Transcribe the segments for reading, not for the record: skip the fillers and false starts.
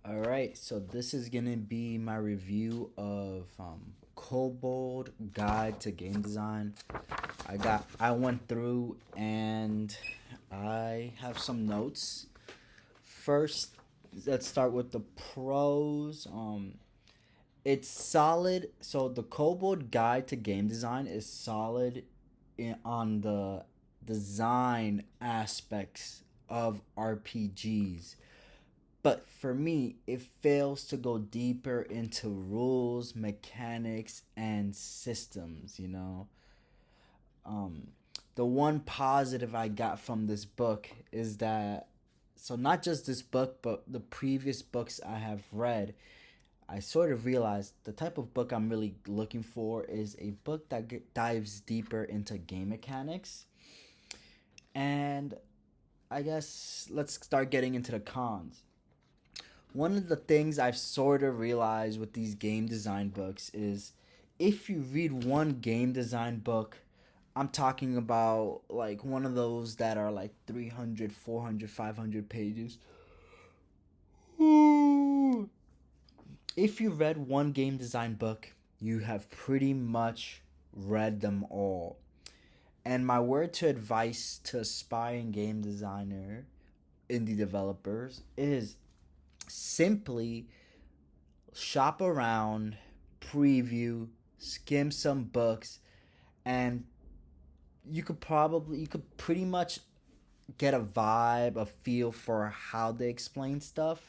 All right, so this is gonna be my review of Kobold Guide to Game Design. I went through and I have some notes. First, let's start with the pros. It's solid. So the Kobold Guide to Game Design is solid on the design aspects of RPGs. But for me, it fails to go deeper into rules, mechanics, and systems. Um, the one positive I got from this book is that, so not just this book, but the previous books I have read, I sort of realized the type of book I'm really looking for is a book that dives deeper into game mechanics. And I guess let's start getting into the cons. One of the things I've sort of realized with these game design books is if you read one game design book, I'm talking about like one of those that are like 300, 400, 500 pages. If you read one game design book, you have pretty much read them all. And my word to advice to aspiring game designer, indie developers, is simply shop around, preview, skim some books, and you could pretty much get a vibe, a feel for how they explain stuff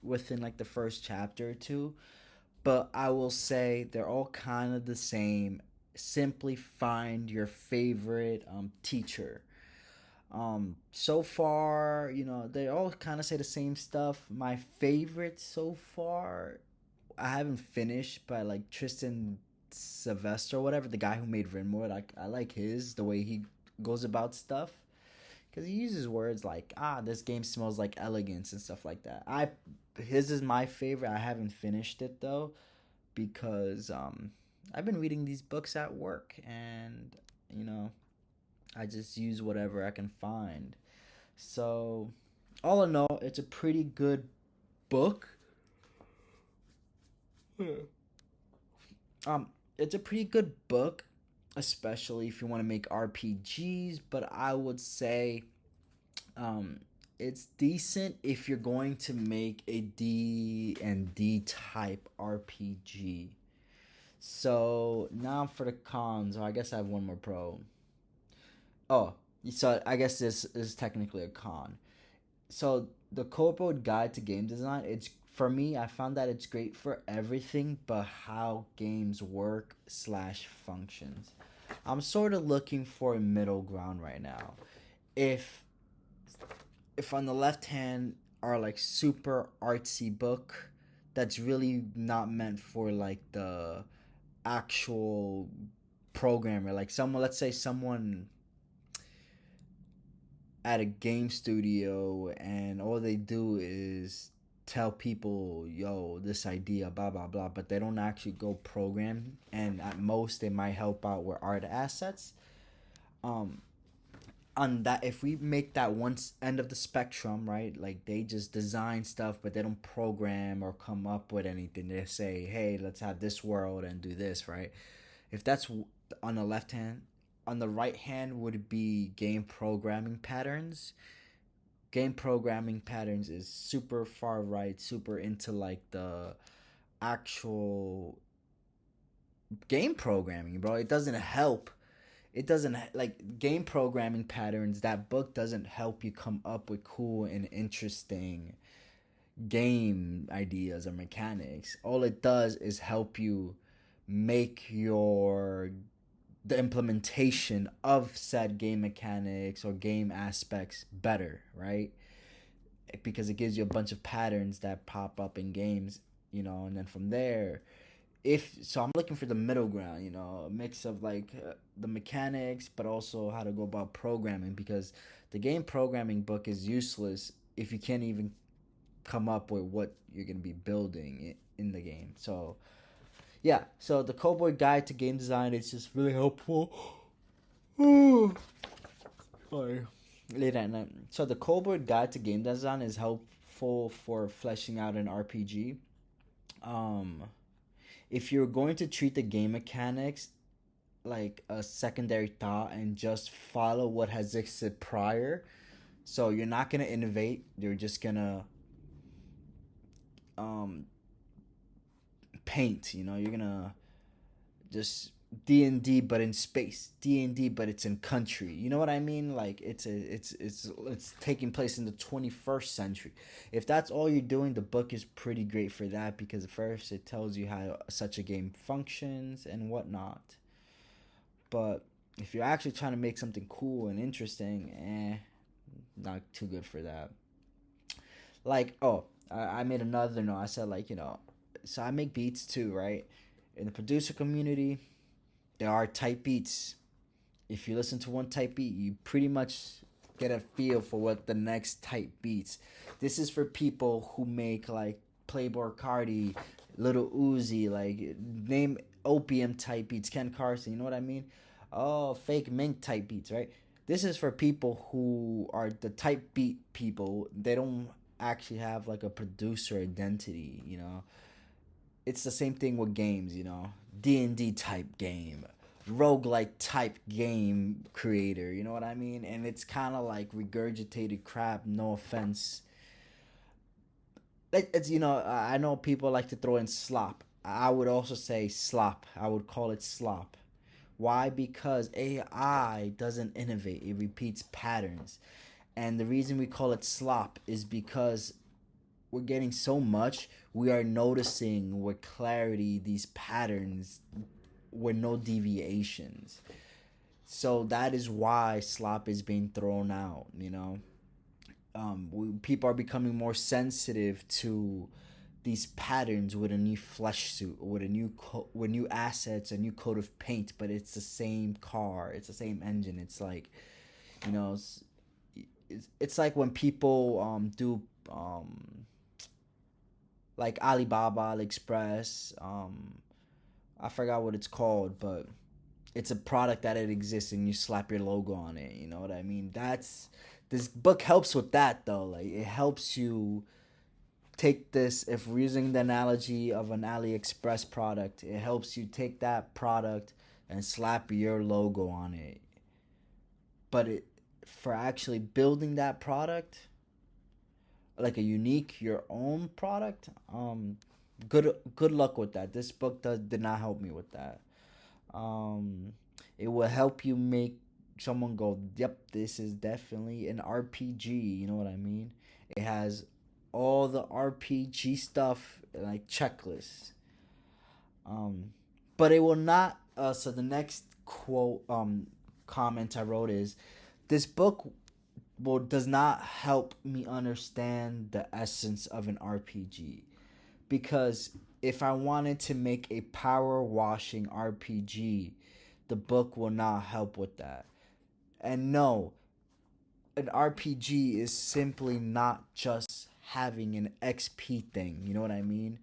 within like the first chapter or two. But I will say they're all kind of the same. Simply find your favorite teacher. So far, they all kind of say the same stuff. My favorite so far, I haven't finished, but like Tristan Sylvester or whatever, the guy who made Rinmore, I like his the way he goes about stuff because he uses words like this game smells like elegance and stuff like that. I His is my favorite. I haven't finished it though because I've been reading these books at work and you know I just use whatever I can find. So all in all, it's a pretty good book. Um, it's a pretty good book, especially if you want to make RPGs. But I would say, um, it's decent if you're going to make a D&D type RPG. So now for the cons, or I guess I have one more pro. Oh, so I guess this is technically a con. So the Kobold Guide to Game Design, it's for me, I found that it's great for everything but how games work slash functions. I'm sort of looking for a middle ground right now. If if on the left hand are like super artsy book that's really not meant for like the actual programmer, like someone, let's say someone at a game studio and all they do is tell people, yo, this idea, blah blah blah, but they don't actually go program, and at most they might help out with art assets. um on that, if we make that one end of the spectrum, right, like they just design stuff but they don't program or come up with anything, they say, hey, let's have this world and do this, right? If that's on the left hand, on the right hand would be game programming patterns. Game programming patterns is super far right, super into like the actual game programming, bro. It doesn't help. It doesn't like game programming patterns. That book doesn't help you come up with cool and interesting game ideas or mechanics. All it does is help you make your the implementation of said game mechanics or game aspects better, right? Because it gives you a bunch of patterns that pop up in games, and then from there, if so, I'm looking for the middle ground, a mix of like the mechanics, but also how to go about programming because the game programming book is useless if you can't even come up with what you're going to be building in the game. So yeah, so the Kobold Guide to Game Design is just really helpful. Sorry. Late at night. So the Kobold Guide to Game Design is helpful for fleshing out an RPG. Um, if you're going to treat the game mechanics like a secondary thought and just follow what has existed prior, so you're not gonna innovate. You're just gonna um paint. You're gonna just D&D but in space, D&D but it's in country. You know what I mean? Like it's taking place in the 21st century. If that's all you're doing, the book is pretty great for that, because first it tells you how such a game functions and whatnot. But if you're actually trying to make something cool and interesting, not too good for that. Like, oh, I made another note. I said, like, so I make beats too, right? In the producer community, there are type beats. If you listen to one type beat, you pretty much get a feel for what the next type beats. This is for people who make like Playboy Cardi, Little Uzi, like name opium type beats, Ken Carson, you know what I mean? Oh, fake mink type beats, right? This is for people who are the type beat people. They don't actually have like a producer identity. It's the same thing with games. D&D type game, roguelike type game creator, you know what I mean? And it's kind of like regurgitated crap, no offense. I know people like to throw in slop. I would also say slop. I would call it slop. Why? Because AI doesn't innovate, it repeats patterns. And the reason we call it slop is because we're getting so much, we are noticing with clarity these patterns with no deviations. So that is why slop is being thrown out. People are becoming more sensitive to these patterns with a new flesh suit, with with new assets, a new coat of paint, but it's the same car, it's the same engine. It's like, you know, it's like when people do like Alibaba, AliExpress, I forgot what it's called, but it's a product that it exists and you slap your logo on it. You know what I mean? This book helps with that though. Like it helps you take this, if we're using the analogy of an AliExpress product, it helps you take that product and slap your logo on it. But for actually building that product, like a unique, your own product, good luck with that. This book did not help me with that. It will help you make someone go, yep, this is definitely an RPG. You know what I mean? It has all the RPG stuff, like checklists. But it will not. So the next quote, comment I wrote is, this book does not help me understand the essence of an RPG, because if I wanted to make a power washing RPG, the book will not help with that. And no, an RPG is simply not just having an XP thing. You know what I mean?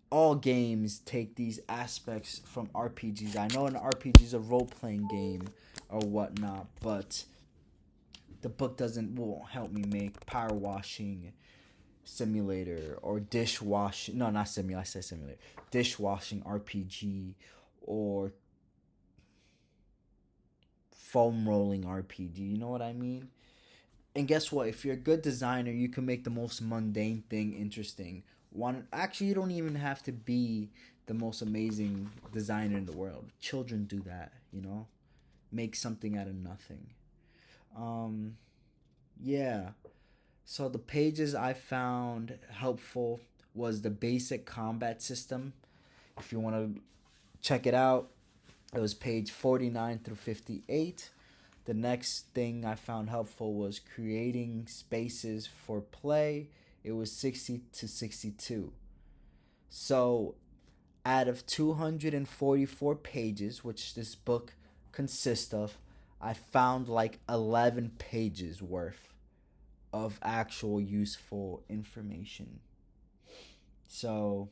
All games take these aspects from RPGs. I know an RPG is a role playing game or whatnot, but the book won't help me make power washing simulator or dishwashing. No, not simulator. I said simulator. Dishwashing RPG or foam rolling RPG. You know what I mean? And guess what? If you're a good designer, you can make the most mundane thing interesting. Actually, you don't even have to be the most amazing designer in the world. Children do that. Make something out of nothing. Yeah. So the pages I found helpful was the basic combat system. If you want to check it out, it was page 49 through 58. The next thing I found helpful was creating spaces for play. It was 60 to 62. So out of 244 pages, which this book consists of, I found like 11 pages worth of actual useful information. So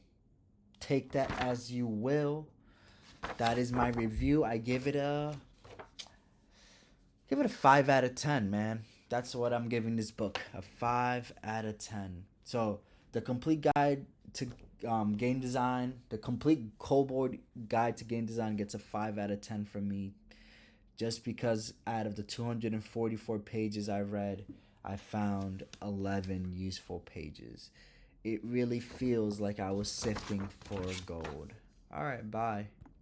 take that as you will. That is my review. I give it a 5 out of 10, man. That's what I'm giving this book, a 5 out of 10. So the complete guide to game design, the complete Kobold guide to game design gets a 5 out of 10 from me. Just because out of the 244 pages I read, I found 11 useful pages. It really feels like I was sifting for gold. All right, bye.